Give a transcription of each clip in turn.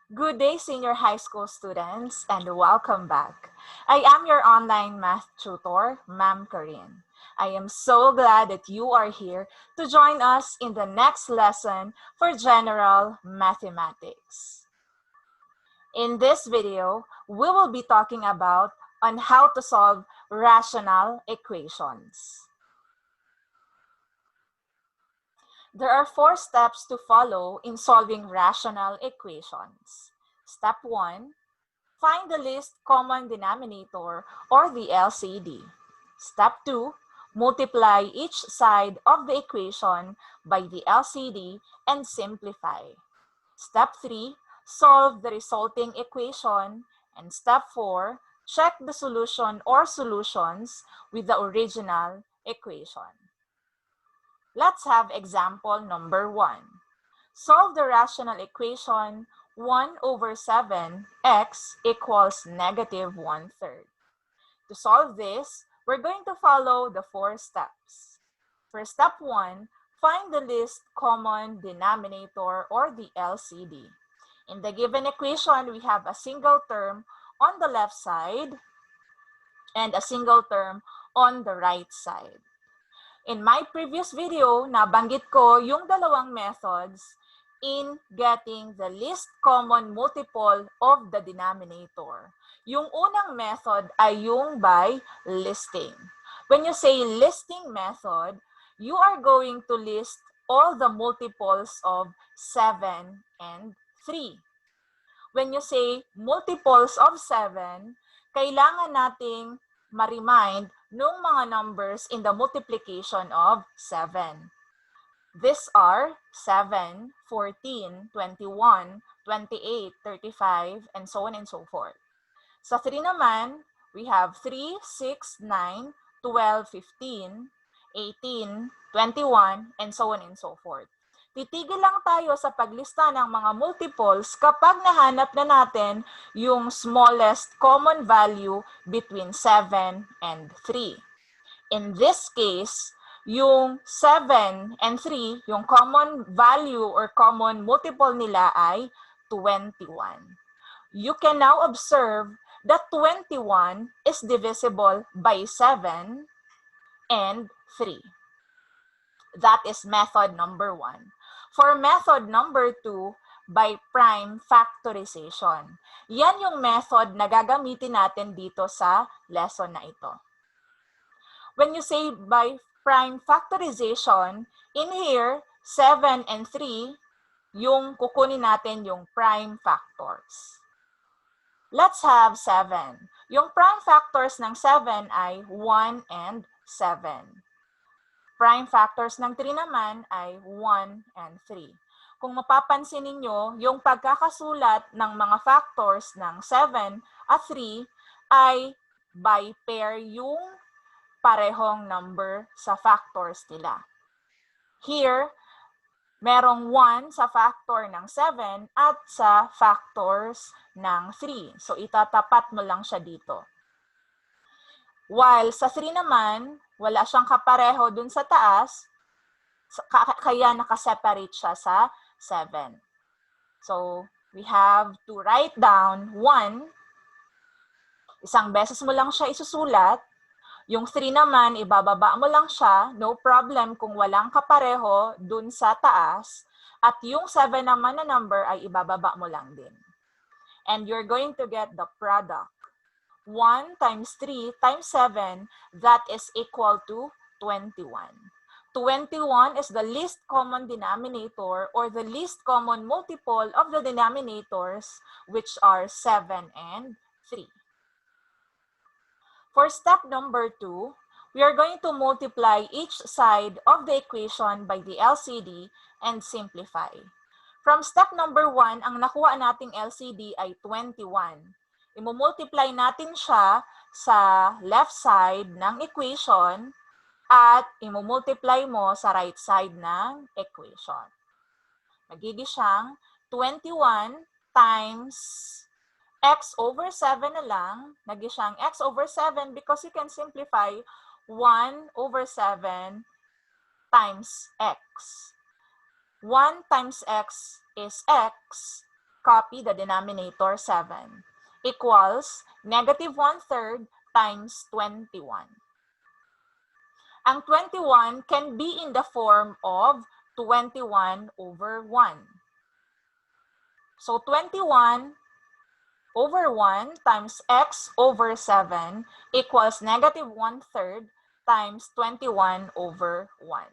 Good day, senior high school students, and welcome back. I am your online math tutor, Ma'am Karin. I am so glad that you are here to join us in the next lesson for general mathematics. In this video, we will be talking about on how to solve rational equations. There are 4 steps to follow in solving rational equations. Step 1. Find the least common denominator or the LCD. Step 2. Multiply each side of the equation by the LCD and simplify. Step 3. Solve the resulting equation. And step 4. Check the solution or solutions with the original equation. Let's have example number 1. Solve the rational equation 1 over 7 x equals negative 1/3. To solve this, we're going to follow the 4 steps. For step 1, find the least common denominator or the LCD. In the given equation, we have a single term on the left side and a single term on the right side. In my previous video, nabanggit ko yung dalawang methods in getting the least common multiple of the denominator. Yung unang method ay yung by listing. When you say listing method, you are going to list all the multiples of 7 and 3. When you say multiples of 7, kailangan nating ma-remind nung mga numbers in the multiplication of 7. These are 7, 14, 21, 28, 35, and so on and so forth. Sa 3 naman, we have 3, 6, 9, 12, 15, 18, 21, and so on and so forth. Titigil lang tayo sa paglista ng mga multiples kapag nahanap na natin yung smallest common value between 7 and 3. In this case, yung 7 and 3, yung common value or common multiple nila ay 21. You can now observe that 21 is divisible by 7 and 3. That is method number 1. For method number 2, by prime factorization. Yan yung method na gagamitin natin dito sa lesson na ito. When you say by prime factorization, in here, 7 and 3, yung kukunin natin yung prime factors. Let's have 7. Yung prime factors ng 7 ay 1 and 7. Prime factors ng 3 naman ay 1 and 3. Kung mapapansin ninyo, yung pagkakasulat ng mga factors ng 7 at 3 ay by pair yung parehong number sa factors nila. Here, merong 1 sa factor ng 7 at sa factors ng 3. So, itatapat mo lang siya dito. While sa 3 naman, wala siyang kapareho dun sa taas, kaya nakaseparate siya sa 7. So, we have to write down 1. Isang beses mo lang siya isusulat. Yung 3 naman, ibababa mo lang siya. No problem kung walang kapareho dun sa taas. At yung 7 naman na number ay ibababa mo lang din. And you're going to get the product. 1 times 3 times 7, that is equal to 21. 21 is the least common denominator or the least common multiple of the denominators, which are 7 and 3. For step number 2, we are going to multiply each side of the equation by the LCD and simplify. From step number 1, ang nakuha nating LCD ay 21. I-multiply natin siya sa left side ng equation at i-multiply mo sa right side ng equation. Magiging siyang 21 times x over 7 na lang. Magiging siyang x over 7 because you can simplify 1 over 7 times x. 1 times x is x. copy the denominator 7 equals negative 1/3 times 21. Ang 21 can be in the form of 21 over 1. So 21 over 1 times x over 7 equals negative 1/3 times 21 over 1.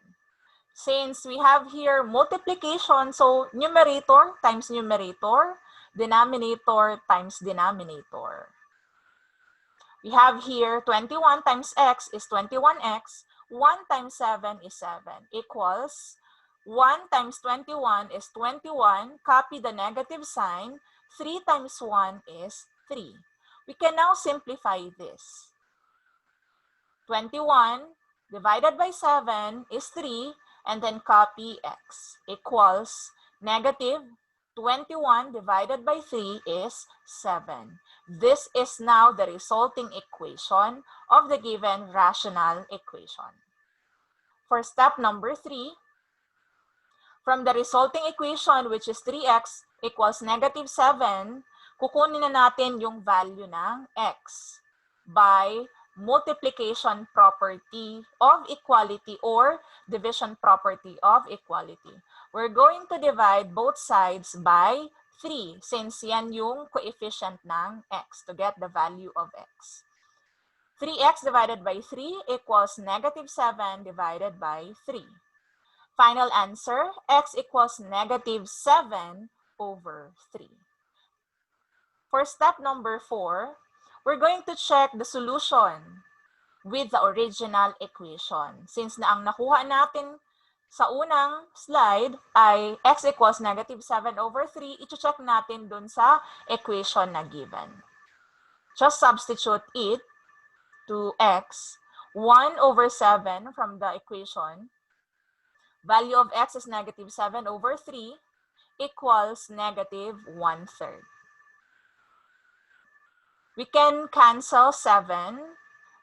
Since we have here multiplication, so numerator times numerator, denominator times denominator. We have here 21 times x is 21x, 1 times 7 is 7, equals 1 times 21 is 21, copy the negative sign, 3 times 1 is 3. We can now simplify this. 21 divided by 7 is 3, and then copy x, equals negative 21 divided by 3 is 7. This is now the resulting equation of the given rational equation. For step number 3, from the resulting equation, which is 3x equals negative 7, kukunin na natin yung value ng x by multiplication property of equality or division property of equality. We're going to divide both sides by 3 since yan yung coefficient ng x to get the value of x. 3x divided by 3 equals negative 7 divided by 3. Final answer, x equals negative 7 over 3. For step number 4, we're going to check the solution with the original equation. Since na ang nakuha natin sa unang slide ay x equals negative 7 over 3, i-check natin dun sa equation na given. Just substitute it to x, 1 over 7 from the equation. Value of x is negative 7 over 3 equals negative 1/3. We can cancel 7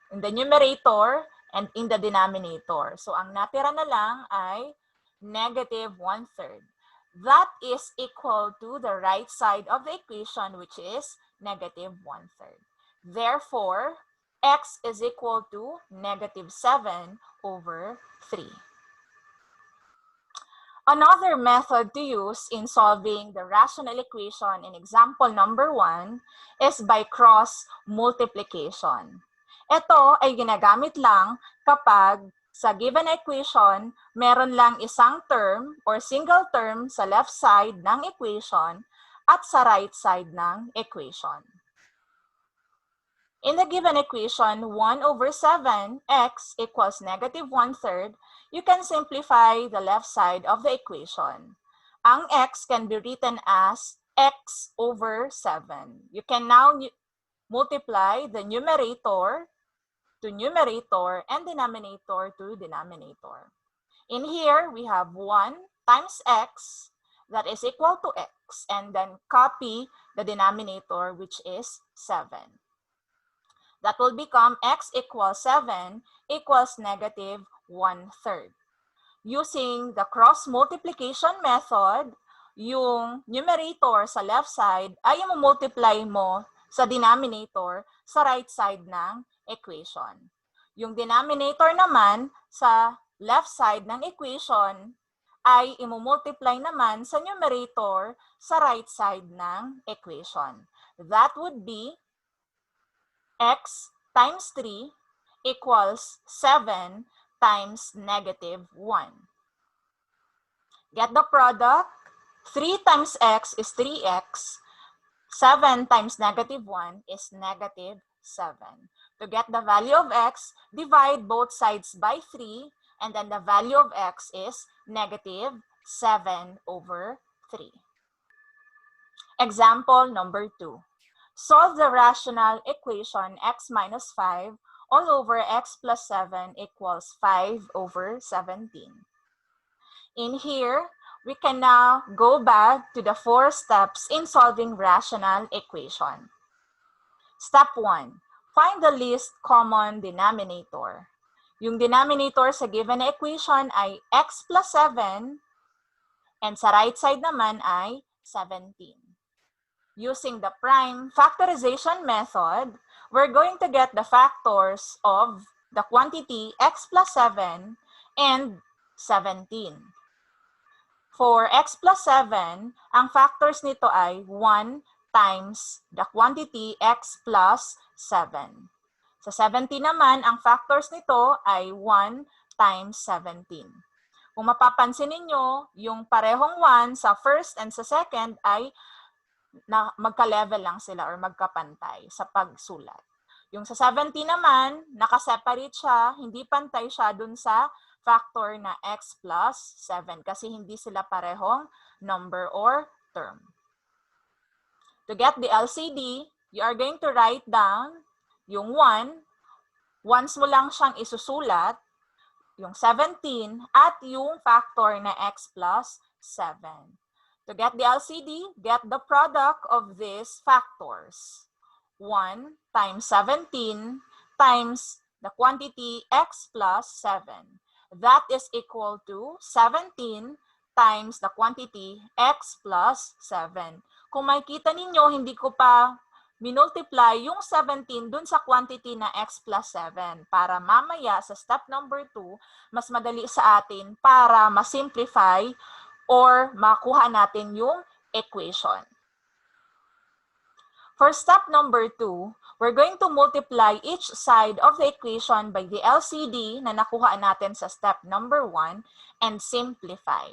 in the numerator and in the denominator. So, ang natira na lang ay negative 1/3. That is equal to the right side of the equation, which is negative 1/3. Therefore, x is equal to negative 7 over 3. Another method to use in solving the rational equation in example number 1 is by cross multiplication. Ito ay ginagamit lang kapag sa given equation, meron lang isang term or single term sa left side ng equation at sa right side ng equation. In the given equation, 1 over 7, x equals negative 1/3, you can simplify the left side of the equation. Ang x can be written as x over 7. You can now multiply the numerator to numerator and denominator to denominator. In here, we have 1 times x that is equal to x, and then copy the denominator, which is 7. That will become x equals 7 equals negative 1/3. Using the cross multiplication method, yung numerator sa left side ay i-multiply mo sa denominator sa right side ng equation. Yung denominator naman sa left side ng equation ay i-multiply naman sa numerator sa right side ng equation. That would be x times 3 equals 7 times negative 1. Get the product. 3 times x is 3x. 7 times negative 1 is negative 7. To get the value of x, divide both sides by 3, and then the value of x is negative 7 over 3. Example number 2. Solve the rational equation x minus 5 all over x plus 7 equals 5 over 17. In here, we can now go back to the 4 steps in solving rational equation. Step 1. Find the least common denominator. Yung denominator sa given equation ay x plus 7, and sa right side naman ay 17. Using the prime factorization method, we're going to get the factors of the quantity x plus 7 and 17. For x plus 7, ang factors nito ay 1 times the quantity x plus 7. Sa 17 naman, ang factors nito ay 1 times 17. Kung mapapansin ninyo, yung parehong 1 sa first and sa second ay magka-level lang sila or magkapantay sa pagsulat. Yung sa 70 naman, nakaseparate siya, hindi pantay siya dun sa factor na x plus 7 kasi hindi sila parehong number or term. To get the LCD, you are going to write down yung 1, once mo lang siyang isusulat, yung 17, at yung factor na x plus 7. To get the LCD, get the product of these factors. 1 times 17 times the quantity x plus 7. That is equal to 17 times the quantity x plus 7. Kung makikita ninyo, hindi ko pa minultiply yung 17 dun sa quantity na x plus 7 para mamaya sa step number 2, mas madali sa atin para masimplify or makuha natin yung equation. For step number 2, we're going to multiply each side of the equation by the LCD na nakuha natin sa step number 1 and simplify.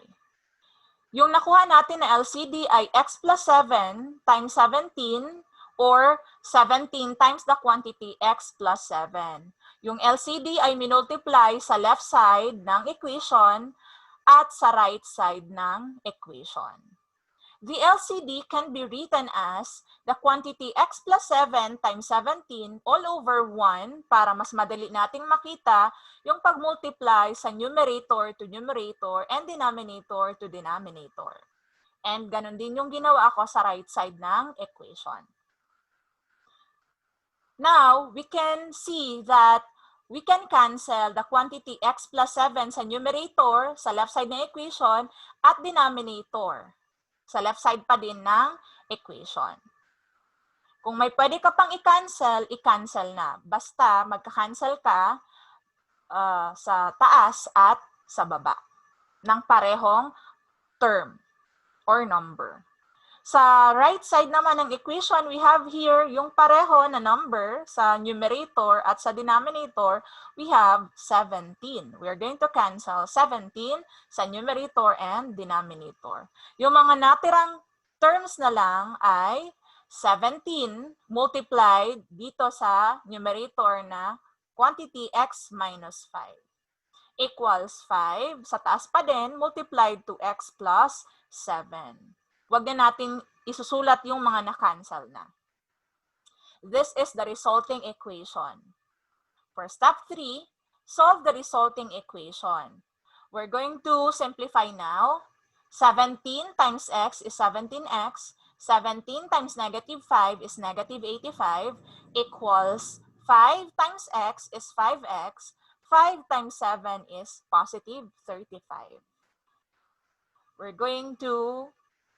Yung nakuha natin na LCD ay x plus 7 times 17 or 17 times the quantity x plus 7. Yung LCD ay minultiply sa left side ng equation at sa right side ng equation. The LCD can be written as the quantity x plus 7 times 17 all over 1 para mas madali nating makita yung pag-multiply sa numerator to numerator and denominator to denominator. And ganun din yung ginawa ko sa right side ng equation. Now, we can see that we can cancel the quantity x plus 7 sa numerator, sa left side ng equation, at denominator, sa left side pa din ng equation. Kung may pwede ka pang i-cancel, i-cancel na. Basta magka-cancel ka sa taas at sa baba ng parehong term or number. Sa right side naman ng equation, we have here yung pareho na number sa numerator at sa denominator, we have 17. We are going to cancel 17 sa numerator and denominator. Yung mga natirang terms na lang ay 17 multiplied dito sa numerator na quantity x minus 5 equals 5. Sa taas pa din, multiplied to x plus 7. Huwag na natin isusulat yung mga na-cancel na. This is the resulting equation. For step 3, solve the resulting equation. We're going to simplify now. 17 times x is 17x. 17 times negative 5 is negative 85 equals 5 times x is 5x. 5 times 7 is positive 35. We're going to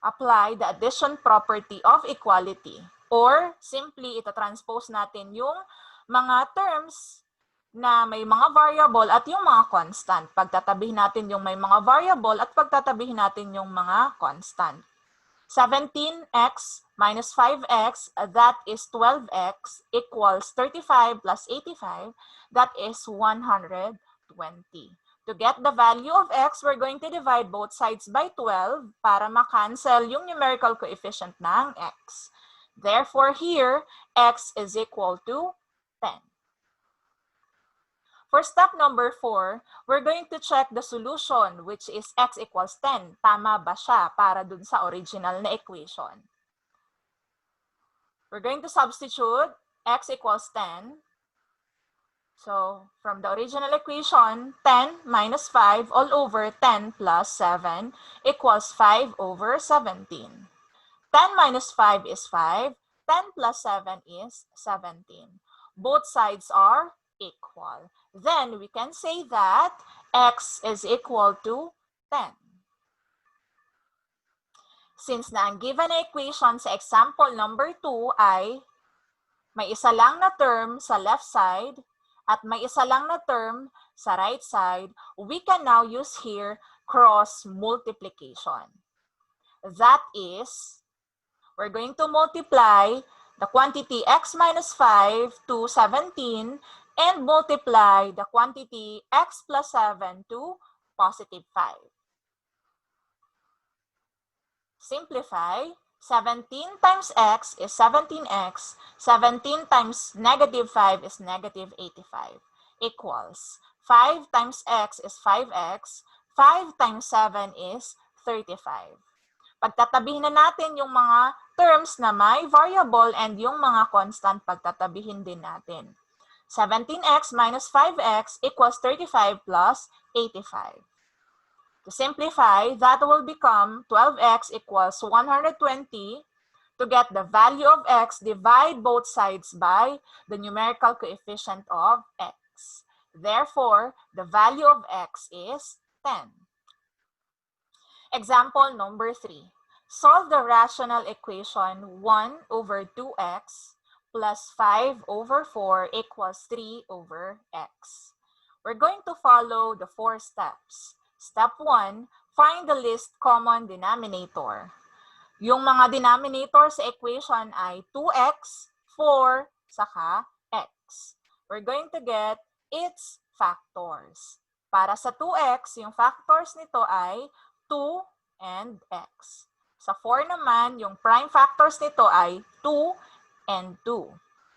apply the addition property of equality. Or, simply, ita-transpose natin yung mga terms na may mga variable at yung mga constant. Pagtatabihin natin yung may mga variable at pagtatabihin natin yung mga constant. 17x minus 5x, that is 12x, equals 35 plus 85, that is 120. To get the value of x, we're going to divide both sides by 12 para ma-cancel yung numerical coefficient ng x. Therefore, here, x is equal to 10. For step number 4, we're going to check the solution, which is x equals 10. Tama ba siya para dun sa original na equation? We're going to substitute x equals 10. So, from the original equation, 10 minus 5 all over 10 plus 7 equals 5 over 17. 10 minus 5 is 5. 10 plus 7 is 17. Both sides are equal. Then, we can say that x is equal to 10. Since na ang given na equation sa example number 2 ay may isa lang na term sa left side at may isa lang na term sa right side, we can now use here cross multiplication. That is, we're going to multiply the quantity x minus 5 to 17 and multiply the quantity x plus 7 to positive 5. Simplify, 17 times x is 17x, 17 times negative 5 is negative 85, equals 5 times x is 5x, 5 times 7 is 35. Pagtatabihin na natin yung mga terms na may variable and yung mga constant, pagtatabihin din natin. 17x minus 5x equals 35 plus 85. To simplify, that will become 12x equals 120. To get the value of x, divide both sides by the numerical coefficient of x. Therefore, the value of x is 10. Example number 3. Solve the rational equation 1 over 2x plus 5 over 4 equals 3 over x. We're going to follow the 4 steps. Step 1, find the least common denominator. Yung mga denominator sa equation ay 2x, 4, saka x. We're going to get its factors. Para sa 2x, yung factors nito ay 2 and x. Sa 4 naman, yung prime factors nito ay 2 and 2.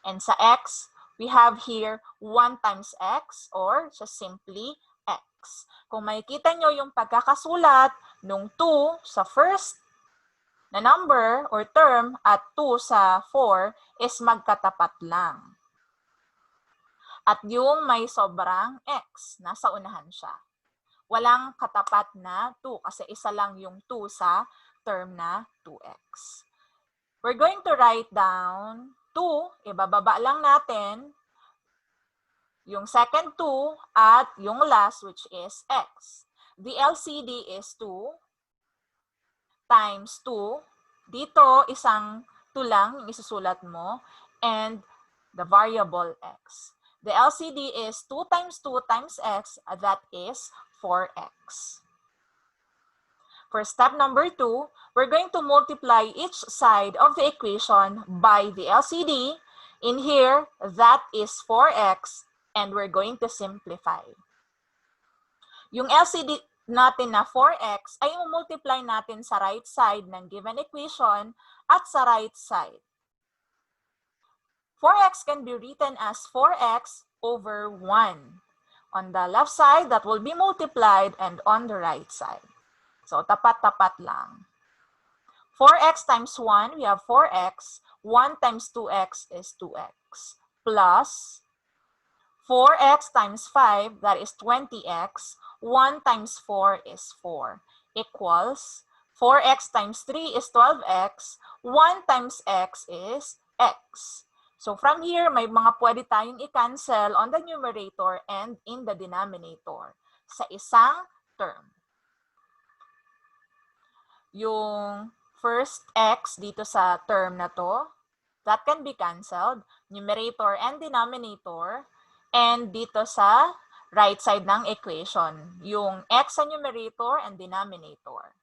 And sa x, we have here 1 times x or just simply x. Kung makikita nyo yung pagkakasulat nung 2 sa first na number or term at 2 sa 4 is magkatapat lang. At yung may sobrang x, nasa unahan siya. Walang katapat na 2 kasi isa lang yung 2 sa term na 2x. We're going to write down 2, ibababa lang natin yung second 2 at yung last which is x. The LCD is 2 times 2. Dito, isang 2 lang yung isusulat mo and the variable x. The LCD is 2 times 2 times x, that is 4x. For step number 2, we're going to multiply each side of the equation by the LCD. In here, that is 4x, and we're going to simplify. Yung LCD natin na 4x ay multiply natin sa right side ng given equation at sa right side. 4x can be written as 4x over 1. On the left side, that will be multiplied, and on the right side. So, tapat-tapat lang. 4x times 1, we have 4x. 1 times 2x is 2x. Plus 4x times 5, that is 20x. 1 times 4 is 4. Equals 4x times 3 is 12x. 1 times x is x. So from here, may mga pwede tayong i-cancel on the numerator and in the denominator sa isang term. Yung first x dito sa term na to, that can be canceled, numerator and denominator. And dito sa right side ng equation, yung x sa numerator and denominator.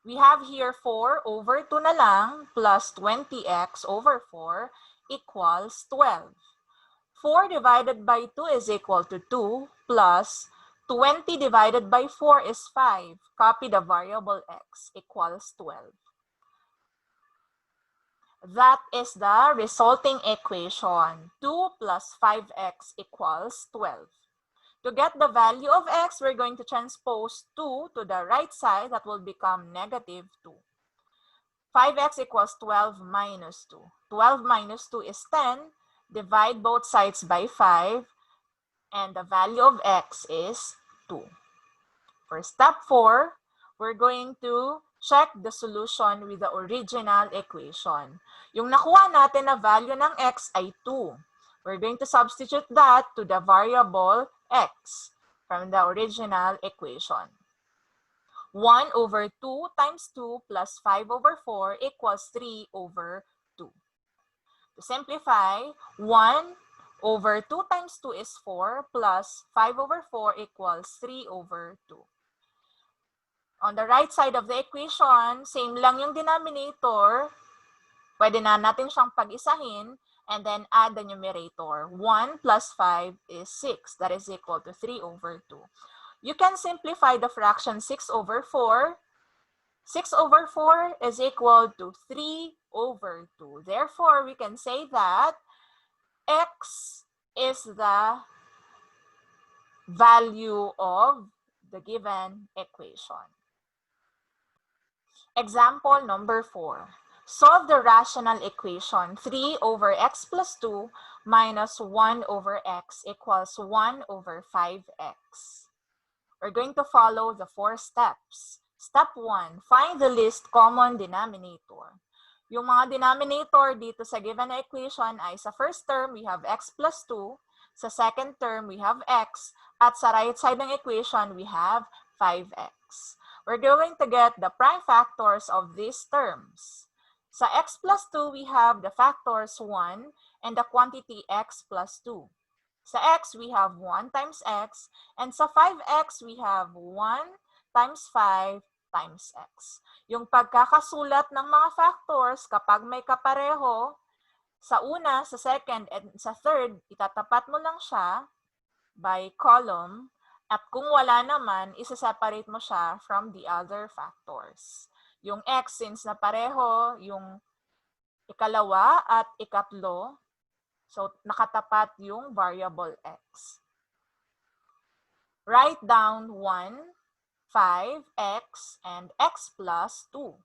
We have here 4 over 2 na lang plus 20x over 4 equals 12. 4 divided by 2 is equal to 2 plus 20 divided by 4 is 5. Copy the variable x equals 12. That is the resulting equation. 2 plus 5x equals 12. To get the value of x, we're going to transpose 2 to the right side. That will become negative 2. 5x equals 12 minus 2. 12 minus 2 is 10. Divide both sides by 5. And the value of x is 2. For step 4, we're going to check the solution with the original equation. Yung nakuha natin na value ng x ay 2. We're going to substitute that to the variable x from the original equation. 1 over 2 times 2 plus 5 over 4 equals 3 over 2. To simplify, 1 over 2 times 2 is 4 plus 5 over 4 equals 3 over 2. On the right side of the equation, same lang yung denominator. Pwede na natin siyang pag-isahin and then add the numerator. 1 plus 5 is 6. That is equal to 3 over 2. You can simplify the fraction 6 over 4. 6 over 4 is equal to 3 over 2. Therefore, we can say that x is the value of the given equation. Example number 4. Solve the rational equation 3 over x plus 2 minus 1 over x equals 1 over 5x. We're going to follow the 4 steps. Step 1, find the least common denominator. Yung mga denominator dito sa given equation ay sa first term, we have x plus 2. Sa second term, we have x. At sa right side ng equation, we have 5x. We're going to get the prime factors of these terms. Sa x plus 2, we have the factors 1 and the quantity x plus 2. Sa x, we have 1 times x. And sa 5x, we have 1 times 5 times x. Yung pagkakasulat ng mga factors, kapag may kapareho, sa una, sa second, and sa third, itatapat mo lang siya by column. At kung wala naman, isa-separate mo siya from the other factors. Yung x, since na pareho, yung ikalawa at ikatlo, so nakatapat yung variable x. Write down 1, 5x, and x plus 2.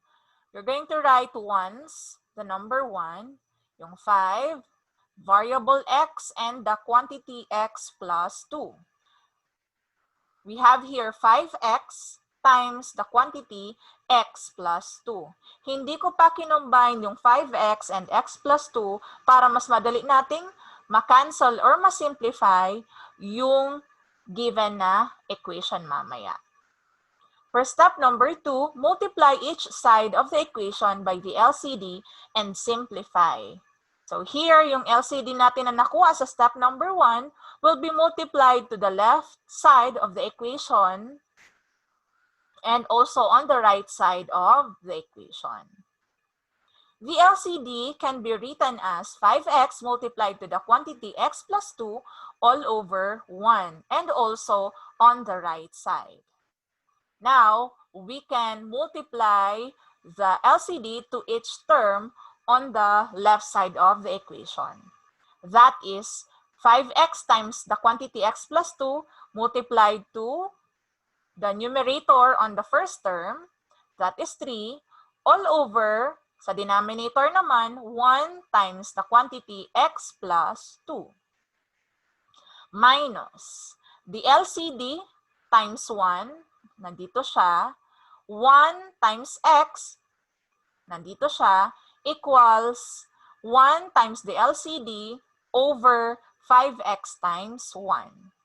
You're going to write once the number 1, yung 5, variable x, and the quantity x plus 2. We have here 5x times the quantity x plus 2. Hindi ko pa kinombine yung 5x and x plus 2 para mas madali nating ma-cancel or ma-simplify yung given na equation mamaya. For step number 2, multiply each side of the equation by the LCD and simplify. So here, yung LCD natin na nakuha sa step number 1 will be multiplied to the left side of the equation and also on the right side of the equation. The LCD can be written as 5x multiplied to the quantity x plus 2 all over 1 and also on the right side. Now, we can multiply the LCD to each term on the left side of the equation. That is 5x times the quantity x plus 2 multiplied to the numerator on the first term, that is 3, all over, sa denominator naman, 1 times the quantity x plus 2. Minus the LCD times 1, nandito siya, 1 times x, nandito siya, equals 1 times the LCD over 5x times 1.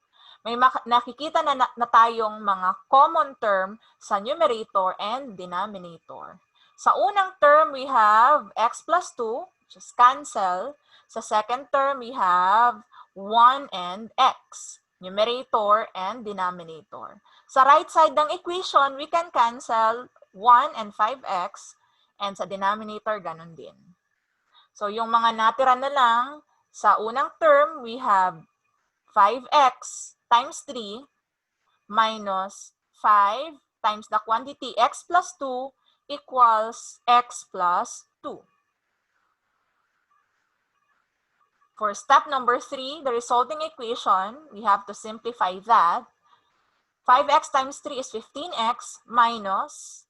May nakikita na tayong mga common term sa numerator and denominator. Sa unang term, we have x plus 2, which is cancel. Sa second term, we have 1 and x, numerator and denominator. Sa right side ng equation, we can cancel 1 and 5x, and sa denominator, ganun din. So, yung mga natira na lang, sa unang term, we have 5x times 3 minus 5 times the quantity x plus 2 equals x plus 2. For step number 3, the resulting equation, we have to simplify that. 5x times 3 is 15x minus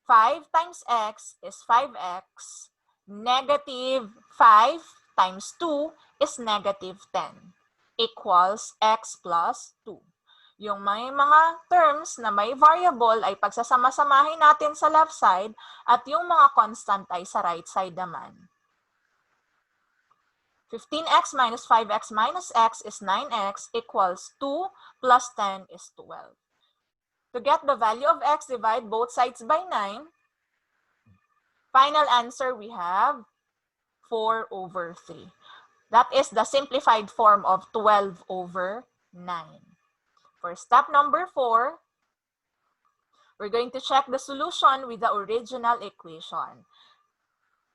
5 times x is 5x. Negative 5 times 2 is negative 10 equals x plus 2. Yung may mga terms na may variable ay pagsasama-samahin natin sa left side at yung mga constant ay sa right side naman. 15x minus 5x minus x is 9x equals 2 plus 10 is 12. To get the value of x, divide both sides by 9. Final answer, we have 4 over 3. That is the simplified form of 12 over 9. For step number 4, we're going to check the solution with the original equation.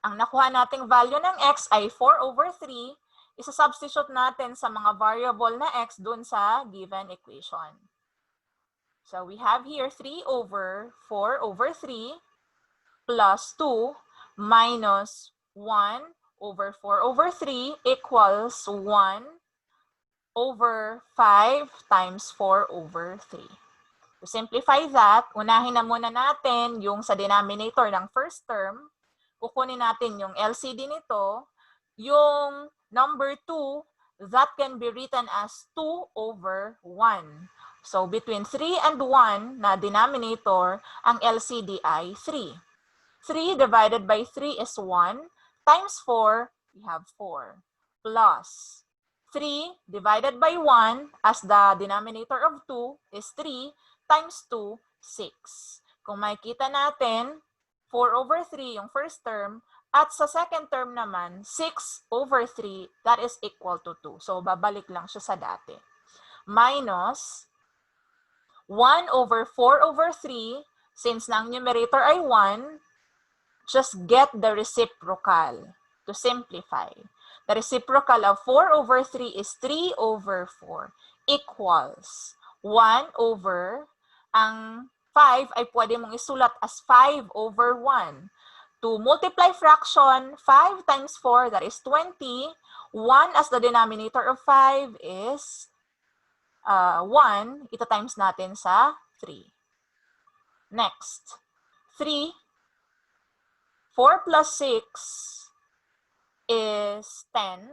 Ang nakuha nating value ng x ay 4 over 3. Isa-substitute natin sa mga variable na x dun sa given equation. So we have here 3 over 4 over 3 plus 2 minus 1 over 4 over 3 equals 1 over 5 times 4 over 3. To simplify that, unahin na muna natin yung sa denominator ng first term. Kukunin natin yung LCD nito, yung number 2, that can be written as 2 over 1. So, between 3 and 1 na denominator, ang LCD ay 3. 3 divided by 3 is 1, times 4, we have 4, plus 3 divided by 1, as the denominator of 2 is 3, times 2, 6. Kung makikita natin, 4 over 3 yung first term, at sa second term naman, 6 over 3, that is equal to 2. So, babalik lang siya sa dati. Minus 1 over 4 over 3, since na ang numerator ay 1, just get the reciprocal to simplify. The reciprocal of 4 over 3 is 3 over 4 equals 1 over, ang 5 ay pwede mong isulat as 5 over 1. To multiply fraction, 5 times 4, that is 20. 1 as the denominator of 5 is 1. Ito times natin sa 3. Next, 3. 4 plus 6 is 10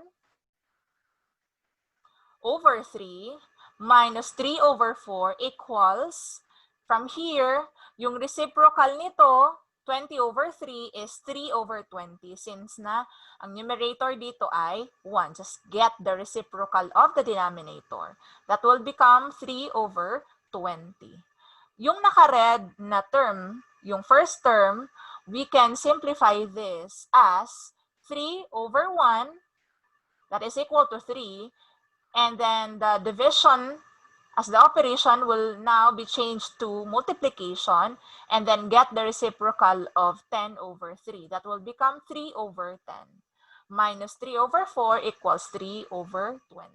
over 3 minus 3 over 4 equals, from here, yung reciprocal nito, 20 over 3 is 3 over 20. Since na ang numerator dito ay 1, just get the reciprocal of the denominator. That will become 3 over 20. Yung naka-red na term, yung first term, we can simplify this as 3 over 1, that is equal to 3, and then the division as the operation will now be changed to multiplication, and then get the reciprocal of 10 over 3. That will become 3 over 10. Minus 3 over 4 equals 3 over 20.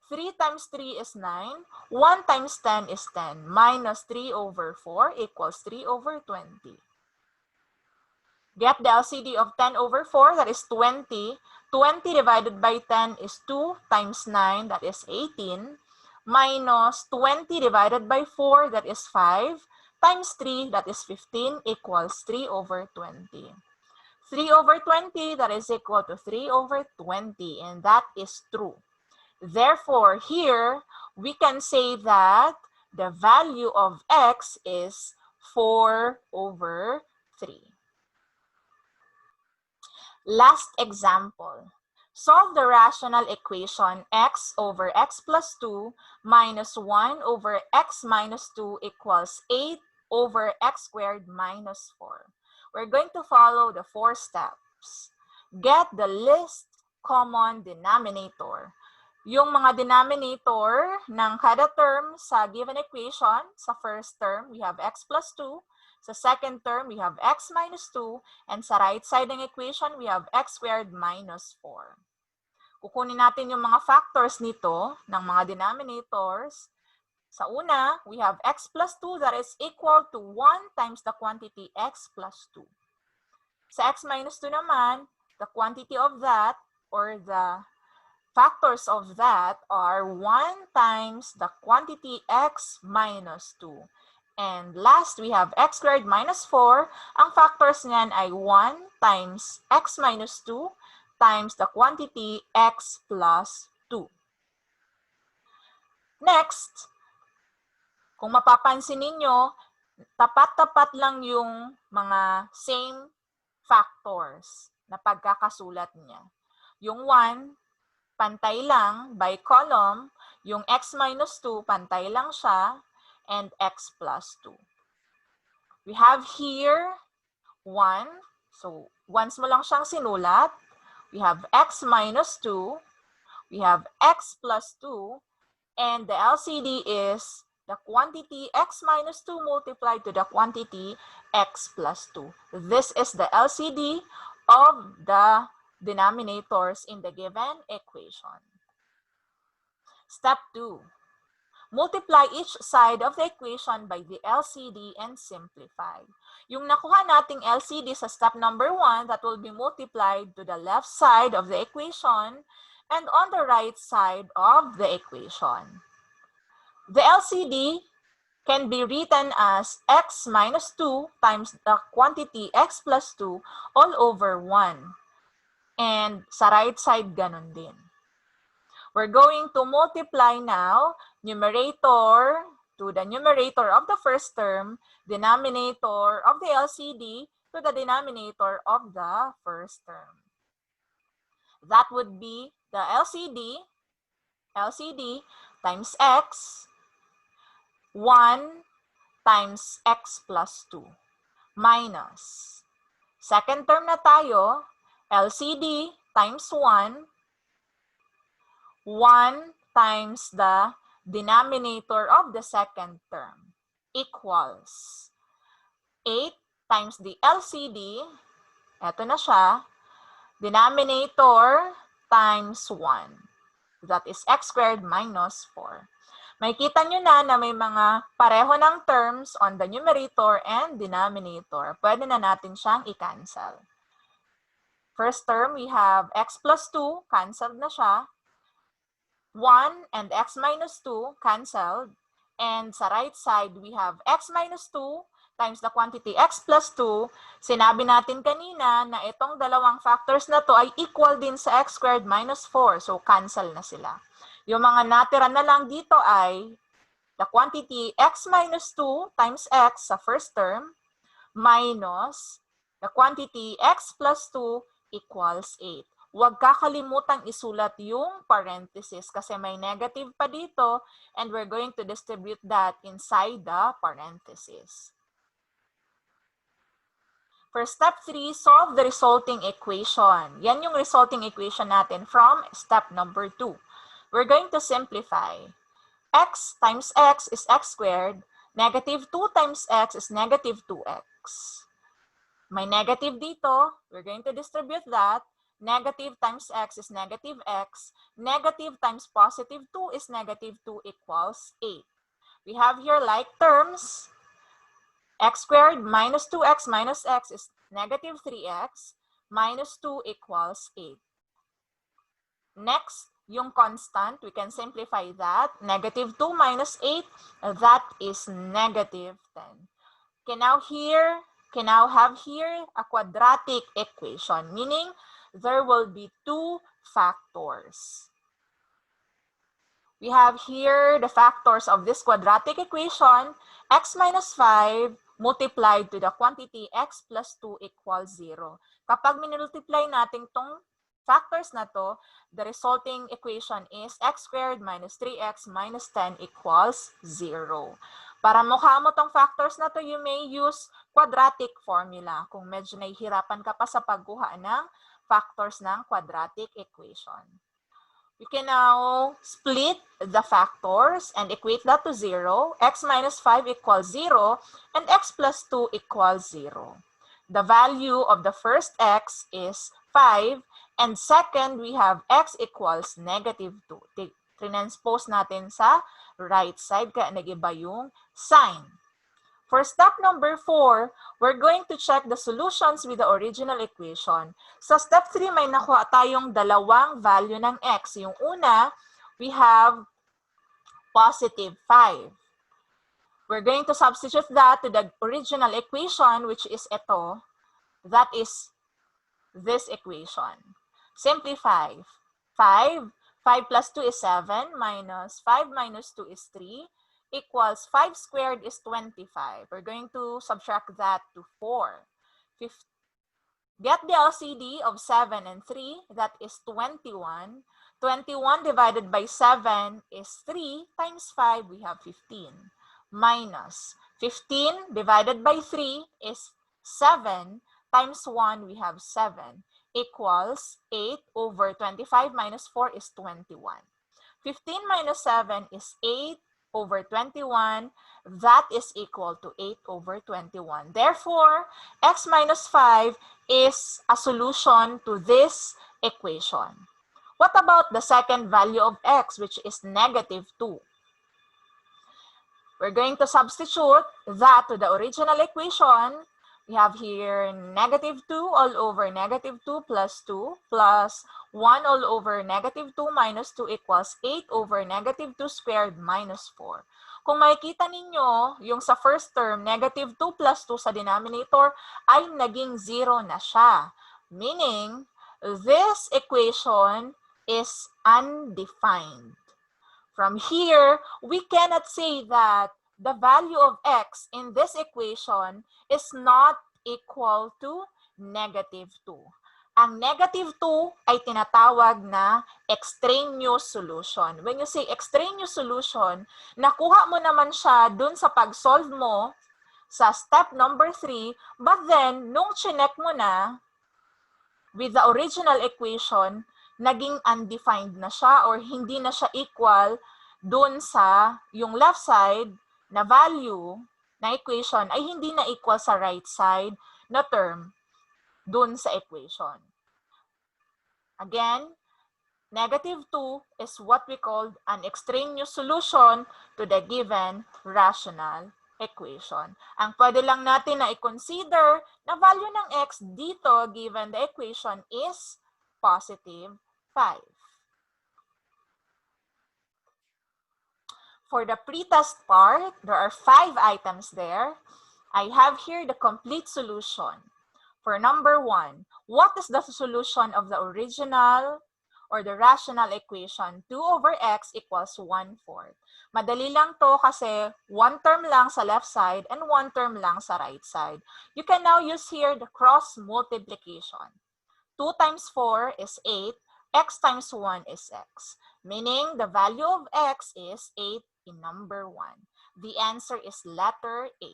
3 times 3 is 9. 1 times 10 is 10. Minus 3 over 4 equals 3 over 20. Get the LCD of 10 over 4, that is 20. 20 divided by 10 is 2 times 9, that is 18. Minus 20 divided by 4, that is 5, times 3, that is 15, equals 3 over 20. 3 over 20, that is equal to 3 over 20, and that is true. Therefore, here, we can say that the value of x is 4 over 3. Last example. Solve the rational equation x over x plus 2 minus 1 over x minus 2 equals 8 over x squared minus 4. We're going to follow the 4 steps. Get the least common denominator. Yung mga denominator ng kada term sa given equation, sa first term, we have x plus 2. Sa second term, we have x minus 2. And sa right side ng equation, we have x squared minus 4. Kukunin natin yung mga factors nito ng mga denominators. Sa una, we have x plus 2 that is equal to 1 times the quantity x plus 2. Sa x minus 2 naman, the quantity of that or the factors of that are 1 times the quantity x minus 2. And last, we have x squared minus 4. Ang factors niyan ay 1 times x minus 2 times the quantity x plus 2. Next, kung mapapansin ninyo, tapat-tapat lang yung mga same factors na pagkakasulat niya. Yung 1, pantay lang by column. Yung x minus 2, pantay lang siya. and x plus 2. We have here 1. So, once mo lang siyang sinulat. We have x minus 2. We have x plus 2. And the LCD is the quantity x minus 2 multiplied to the quantity x plus 2. This is the LCD of the denominators in the given equation. Step 2. Multiply each side of the equation by the LCD and simplify. Yung nakuha nating LCD sa step number 1, that will be multiplied to the left side of the equation and on the right side of the equation. The LCD can be written as x minus 2 times the quantity x plus 2 all over 1. And sa right side, ganun din. We're going to multiply now numerator to the numerator of the first term, denominator of the LCD to the denominator of the first term. That would be the LCD times x, 1 times x plus 2, minus. Second term na tayo, LCD times 1 times the denominator of the second term equals 8 times the LCD, eto na siya, denominator times 1. That is x squared minus 4. Makikita nyo na may mga pareho ng terms on the numerator and denominator. Pwede na natin siyang i-cancel. First term, we have x plus 2, canceled na siya. 1 and x minus 2 canceled. And sa right side, we have x minus 2 times the quantity x plus 2. Sinabi natin kanina na itong dalawang factors na to ay equal din sa x squared minus 4. So, cancel na sila. Yung mga natira na lang dito ay the quantity x minus 2 times x sa first term minus the quantity x plus 2 equals 8. Huwag kakalimutang isulat yung parenthesis kasi may negative pa dito and we're going to distribute that inside the parenthesis. For step 3, solve the resulting equation. Yan yung resulting equation natin from step number 2. We're going to simplify. X times x is x squared. Negative 2 times x is negative 2x. May negative dito. We're going to distribute that. Negative times x is negative x. Negative times positive 2 is negative 2 equals 8. We have here like terms. X squared minus 2x minus x is negative 3x. Minus 2 equals 8. Next, yung constant, we can simplify that. Negative 2 minus 8, that is negative 10. Can now have here a quadratic equation, meaning there will be 2 factors. We have here the factors of this quadratic equation, x minus 5 multiplied to the quantity x plus 2 equals 0. Kapag minultiply natin tong factors na to, the resulting equation is x squared minus 3x minus 10 equals 0. Para mukha mo tong factors na to, you may use quadratic formula kung medyo nahihirapan ka pa sa pagkuha ng factors ng quadratic equation. We can now split the factors and equate that to 0. X minus 5 equals 0 and x plus 2 equals 0. The value of the first x is 5 and second, we have x equals negative 2. Transpose natin sa right side kaya nag-iba yung sign. For step number 4, we're going to check the solutions with the original equation. Sa step 3, may nakuha tayong dalawang value ng x. Yung una, we have positive 5. We're going to substitute that to the original equation, which is ito. That is this equation. Simplify. 5 plus 2 is 7, minus 5 minus 2 is 3. Equals 5 squared is 25. We're going to subtract that to 4. Get the LCD of 7 and 3. That is 21. 21 divided by 7 is 3 times 5. We have 15. minus 15 divided by 3 is 7 times 1, we have 7 equals 8 over 25 minus 4 is 21. 15 minus 7 is 8 over 21. That is equal to 8 over 21. Therefore, x minus 5 is a solution to this equation. What about the second value of x, which is negative 2? We're going to substitute that to the original equation. We have here negative 2 all over negative 2 plus 2 plus 1 all over negative 2 minus 2 equals 8 over negative 2 squared minus 4. Kung makikita ninyo, yung sa first term, negative 2 plus 2 sa denominator ay naging 0 na siya. Meaning, this equation is undefined. From here, we cannot say that the value of x in this equation is not equal to negative 2. Ang negative 2 ay tinatawag na extraneous solution. When you say extraneous solution, nakuha mo naman siya dun sa pag-solve mo sa step number 3, but then, nung chinek mo na with the original equation, naging undefined na siya or hindi na siya equal dun sa yung left side na value na equation ay hindi na equal sa right side na term dun sa equation. Again, negative 2 is what we call an extraneous solution to the given rational equation. Ang pwede lang natin na i-consider na value ng x dito given the equation is positive 5. For the pretest part, there are 5 items there. I have here the complete solution. For number 1, what is the solution of the original or the rational equation? 2 over x equals 1/4. Madali lang to kasi 1 term lang sa left side and 1 term lang sa right side. You can now use here the cross multiplication. 2 times 4 is 8. X times 1 is x. Meaning the value of x is 8 in number 1. The answer is letter A.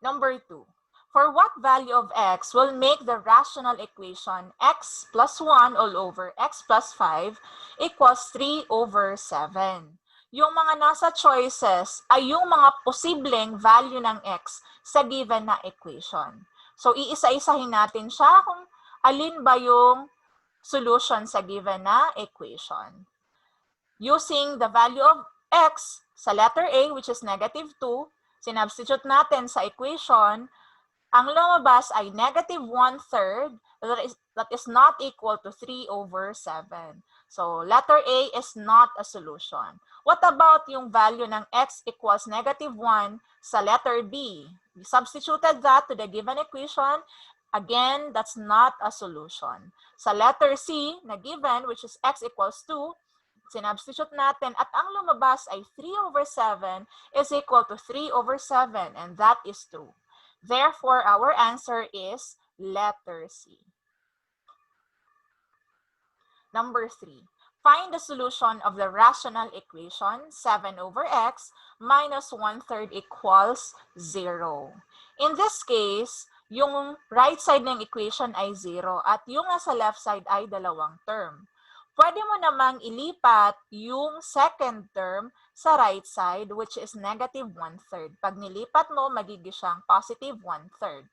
Number 2. For what value of x will make the rational equation x plus 1 all over x plus 5 equals 3 over 7? Yung mga nasa choices ay yung mga posibleng value ng x sa given na equation. So, iisa-isahin natin siya kung alin ba yung solution sa given na equation. Using the value of x sa letter A, which is negative 2, sinubstitute natin sa equation, ang lumabas ay negative 1/3 that is not equal to 3 over 7. So, letter A is not a solution. What about yung value ng x equals negative 1 sa letter B? We substituted that to the given equation. Again, that's not a solution. Sa letter C na given, which is x equals 2, sinubstitute natin at ang lumabas ay 3 over 7 is equal to 3 over 7, and that is true. Therefore, our answer is letter C. Number 3. Find the solution of the rational equation 7 over x minus 1/3 equals 0. In this case, yung right side ng equation ay 0 at yung nasa left side ay dalawang term. Pwede mo namang ilipat yung second term sa right side, which is negative 1/3. Pag nilipat mo, magiging siyang positive 1/3.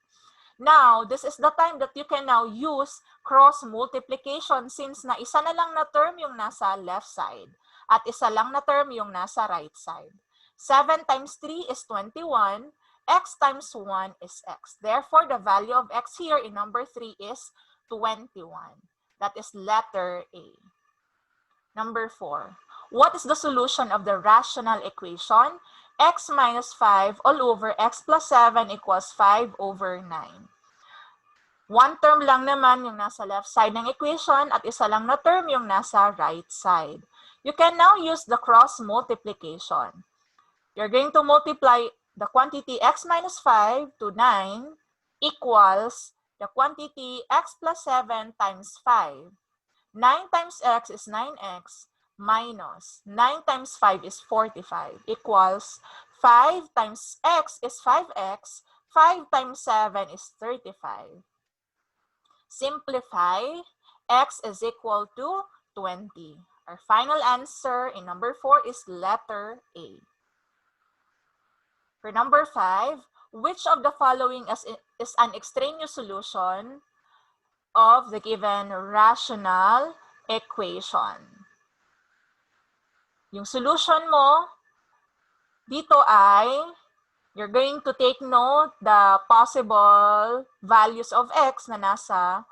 Now, this is the time that you can now use cross multiplication since na isa na lang na term yung nasa left side at isa lang na term yung nasa right side. 7 times 3 is 21. X times 1 is x. Therefore, the value of x here in number 3 is 21. That is letter A. Number 4. What is the solution of the rational equation? X minus 5 all over x plus 7 equals 5 over 9. One term lang naman yung nasa left side ng equation at isa lang na term yung nasa right side. You can now use the cross multiplication. You're going to multiply the quantity x minus 5 to 9 equals the quantity x plus 7 times 5. 9 times x is 9x minus 9 times 5 is 45 equals 5 times x is 5x, 5 times 7 is 35. Simplify, x is equal to 20. Our final answer in number 4 is letter A. For number 5, which of the following is an extraneous solution of the given rational equation? Yung solution mo dito ay, you're going to take note the possible values of x na nasa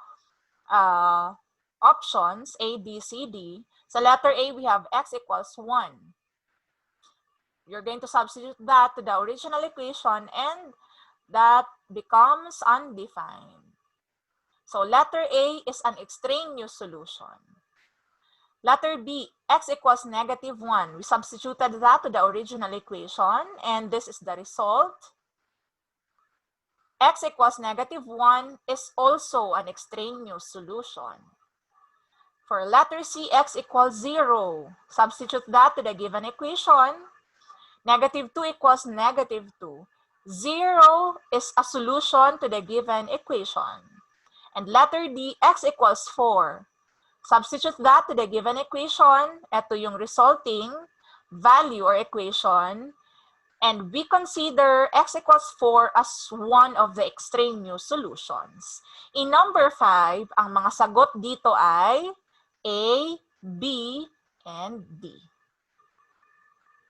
options A, B, C, D. Sa letter A, we have x equals 1. You're going to substitute that to the original equation and that becomes undefined. So letter A is an extraneous solution. Letter B, x equals negative 1. We substituted that to the original equation and this is the result. X equals negative 1 is also an extraneous solution. For letter C, x equals 0. Substitute that to the given equation. Negative 2 equals negative 2. 0 is a solution to the given equation. And letter D, x equals 4. Substitute that to the given equation. Ito yung resulting value or equation. And we consider x equals 4 as one of the extraneous solutions. In number 5, ang mga sagot dito ay A, B, and D.